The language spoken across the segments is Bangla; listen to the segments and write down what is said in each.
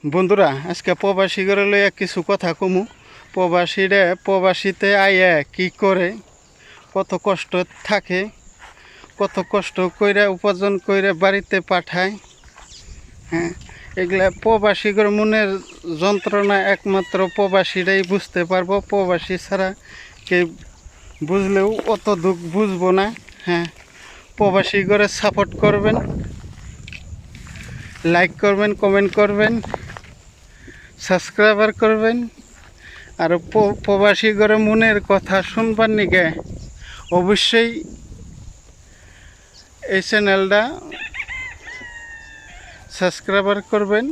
বন্ধুরা আজকে প্রবাসী করে লইয়া কিছু কথা কমু। প্রবাসীতে আইয়া কি করে, কত কষ্ট থাকে, কত কষ্ট কইরা উপার্জন কইরা বাড়িতে পাঠায়। হ্যাঁ, এগুলা প্রবাসীর মনের যন্ত্রণা একমাত্র প্রবাসীরাই বুঝতে পারবো। প্রবাসী ছাড়া কেউ বুঝলেও অত দুঃখ বুঝবো না। হ্যাঁ, প্রবাসী করে সাপোর্ট করবেন, লাইক করবেন, কমেন্ট করবেন, সাবস্ক্রাইবার করবেন। আর প্রবাসী করে মনের কথা শুনবার নিকে অবশ্যই এই চ্যানেলটা সাবস্ক্রাইবার করবেন।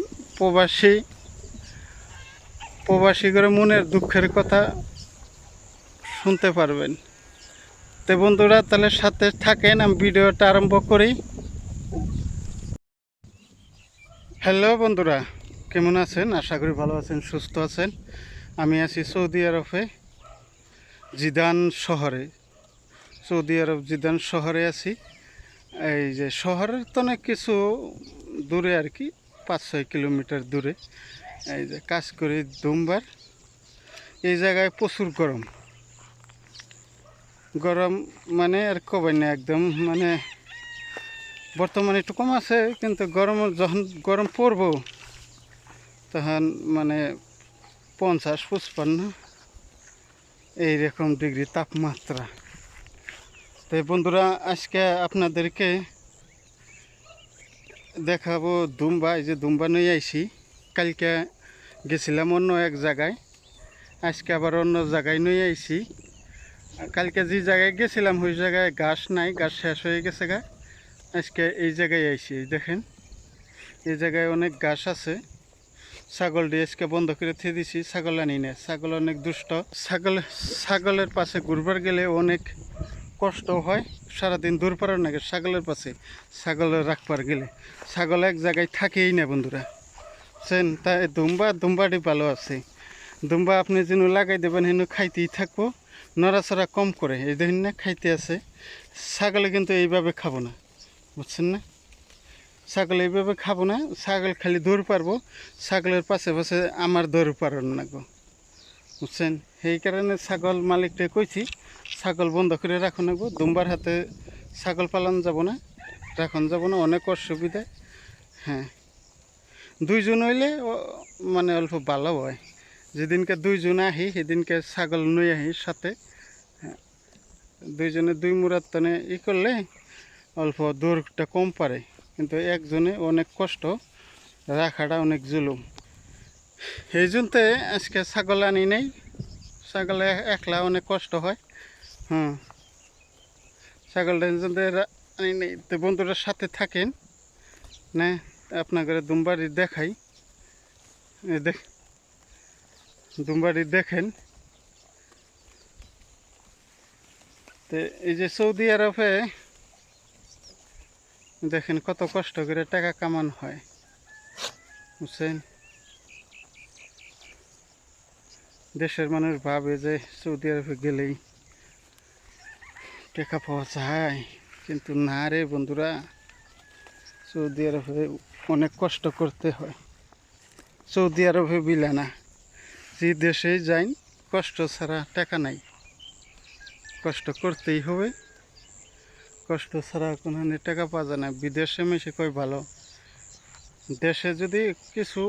প্রবাসী করে মনের দুঃখের কথা শুনতে পারবেন। তো বন্ধুরা তাহলে সাথে থাকেন, আমি ভিডিওটা আরম্ভ করি। হ্যালো বন্ধুরা, কেমন আছেন? আশা করি ভালো আছেন, সুস্থ আছেন। আমি আছি সৌদি আরবে, জিদান শহরে। সৌদি আরব জিদান শহরে আছি। এই যে শহরের তো অনেক কিছু দূরে আর কি, 5-6 কিলোমিটার দূরে। এই যে কাজ করি দুমবার। এই জায়গায় প্রচুর গরম, গরম মানে আর কবে না, একদম মানে বর্তমানে একটু কম আছে, কিন্তু যখন গরম পড়ব তখন মানে 50-55 এইরকম ডিগ্রি তাপমাত্রা। তো বন্ধুরা আজকে আপনাদেরকে দেখাবো দুম্বা। এই যে দুম্বা নিয়ে আইছি। কালকে গেছিলাম অন্য এক জায়গায়, আজকে আবার অন্য জায়গায় নিয়ে আইছি। কালকে যে জায়গায় গেছিলাম ওই জায়গায় ঘাস নাই, ঘাস শেষ হয়ে গেছে গা। আজকে এই জায়গায় আইছি। দেখেন এই জায়গায় অনেক ঘাস আছে। ছাগল দিয়ে আজকে বন্ধ করে থিয়ে দিছি, ছাগল আনি না। ছাগল অনেক দুষ্ট। ছাগলের পাশে ঘুরবার গেলে অনেক কষ্ট হয়। সারাদিন দূর পারার নাকি ছাগলের পাশে ছাগলের রাখবার গেলে ছাগল এক জায়গায় থাকেই না বন্ধুরা, বুঝছেন? তাই দুম্বাটি ভালো আছে। দুম্বা আপনি যেন লাগাই দেবেন হেন খাইতেই থাকবো, নড়াচড়া কম করে। এই দেখেন না, খাইতে আছে। ছাগলে কিন্তু এইভাবে খাবো না, বুঝছেন না? ছাগল এইভাবে খাবো না। ছাগল খালি দৌড় পারবো, ছাগলের পাশে পাশে আমার দৌড় পারন না গো, বুঝছেন? সেই কারণে ছাগল মালিকটা কইছি ছাগল বন্ধ করে রাখো না গো। দুম্বার হাতে ছাগল পালন যাব না, রাখন যাব না, অনেক অসুবিধা। হ্যাঁ, দুইজন হইলে মানে অল্প ভালো হয়। যেদিনকে দুইজন আহি সেদিনকে ছাগল নই আহি সাথে। হ্যাঁ, দুইজনে দুই মুরাত তনে করলে অল্প দূরটা কম পারে, কিন্তু একজনে অনেক কষ্ট, রাখাটা অনেক জুলুম। এই জন্যতে আজকে ছাগল আনি নেই। ছাগল একলা অনেক কষ্ট হয়। ছাগলটা আনি নেই। তো বন্ধুরা সাথে থাকেন না, আপনাদের দুম্বাড়ি দেখাই। দুম্বাড়ি দেখেন। তো এই যে সৌদি আরবে দেখেন কত কষ্ট করে টাকা কামানো হয়, বুঝছেন? দেশের মানুষ ভাবে যে সৌদি আরবে গেলেই টাকা পাওয়া যায়, কিন্তু না রে বন্ধুরা, সৌদি আরবে অনেক কষ্ট করতে হয়। সৌদি আরবে বিলে না, যে দেশেই যাই কষ্ট ছাড়া টাকা নাই। কষ্ট করতেই হবে, কষ্ট ছাড়া কোনো টাকা পাওয়া যায় না। বিদেশে মেশে কই ভালো, দেশে যদি কিছু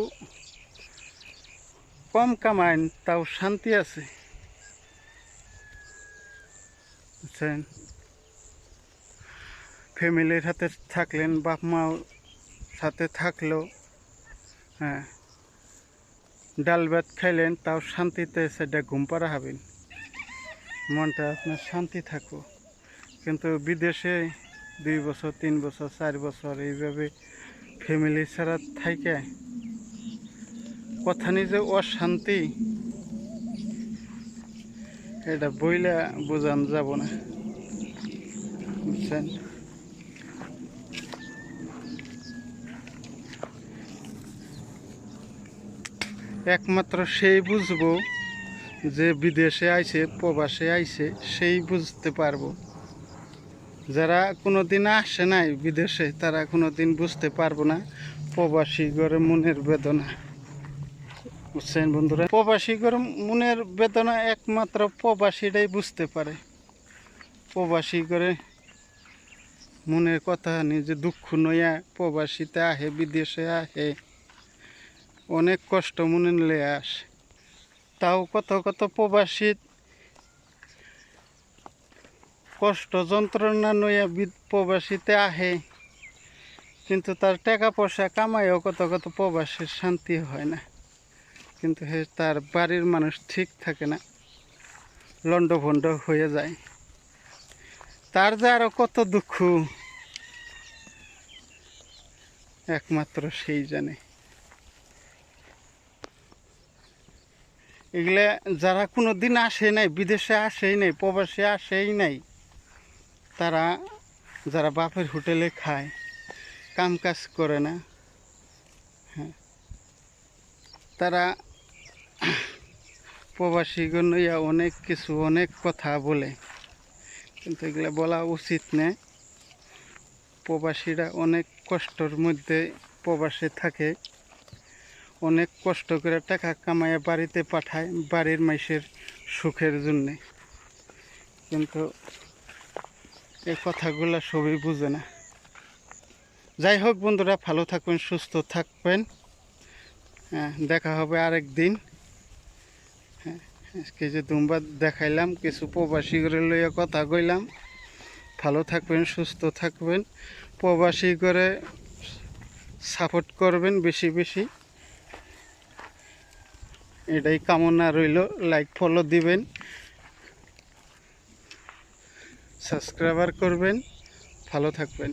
কম কামাইন তাও শান্তি আছে, বুঝছেন? ফ্যামিলির হাতে থাকলেন, বাপ মা সাথে থাকলো, হ্যাঁ, ডাল ভাত খাইলেন, তাও শান্তিতে সেটা ঘুম পাড়া হবেন, মনটা আপনার শান্তি থাকবো। কিন্তু বিদেশে 2 বছর 3 বছর 4 বছর এইভাবে ফ্যামিলি ছাড়া থাইকে কথা নিজে অশান্তি, এটা বইলা বোঝান যাব না, বুঝছেন? একমাত্র সেই বুঝবো যে বিদেশে আইছে, প্রবাসে আইছে, সেই বুঝতে পারবো। যারা কোনো দিন আসে নাই বিদেশে তারা কোনো দিন বুঝতে পারবো না প্রবাসী ঘরে মনের বেদনা। বুঝছেন বন্ধুরা, প্রবাসী করে মনের বেদনা একমাত্র প্রবাসীরাই বুঝতে পারে। প্রবাসী করে মনের কথা নিজে দুঃখ নইয়া প্রবাসীতে আহে, বিদেশে আহে, অনেক কষ্ট মনে নিলে আসে। তাও কত কত প্রবাসী কষ্ট যন্ত্রণা নইয়া প্রবাসীতে আহে, কিন্তু তার টাকা পয়সা কামাইও কত কত প্রবাসীর শান্তি হয় না, কিন্তু তার বাড়ির মানুষ ঠিক থাকে না, লন্ডভন্ড হয়ে যায়। তার যে আরও কত দুঃখ একমাত্র সেই জানে। এগুলা যারা কোনো দিন আসে নাই, বিদেশে আসেই নাই, প্রবাসে আসেই নাই, তারা যারা বাপের হোটেলে খায়, কাম কাজ করে না, হ্যাঁ, তারা প্রবাসীগণ নইয়া অনেক কিছু অনেক কথা বলে, কিন্তু এগুলা বলা উচিত না। প্রবাসীরা অনেক কষ্টের মধ্যে প্রবাসে থাকে, অনেক কষ্ট করে টাকা কামাইয়া বাড়িতে পাঠায় বাড়ির মাইসের সুখের জন্যে, কিন্তু এই কথাগুলো সবই বুঝে না। যাই হোক বন্ধুরা, ভালো থাকবেন, সুস্থ থাকবেন, হ্যাঁ, দেখা হবে আরেক দিন। হ্যাঁ, আজকে যে দুম্বা দেখাইলাম, কিছু প্রবাসী করে লইয়া কথা কইলাম। ভালো থাকবেন, সুস্থ থাকবেন, প্রবাসী করে সাপোর্ট করবেন বেশি বেশি, এটাই কামনা রইল। লাইক ফলো দিবেন, সাবস্ক্রাইবার করবেন, ভালো থাকবেন।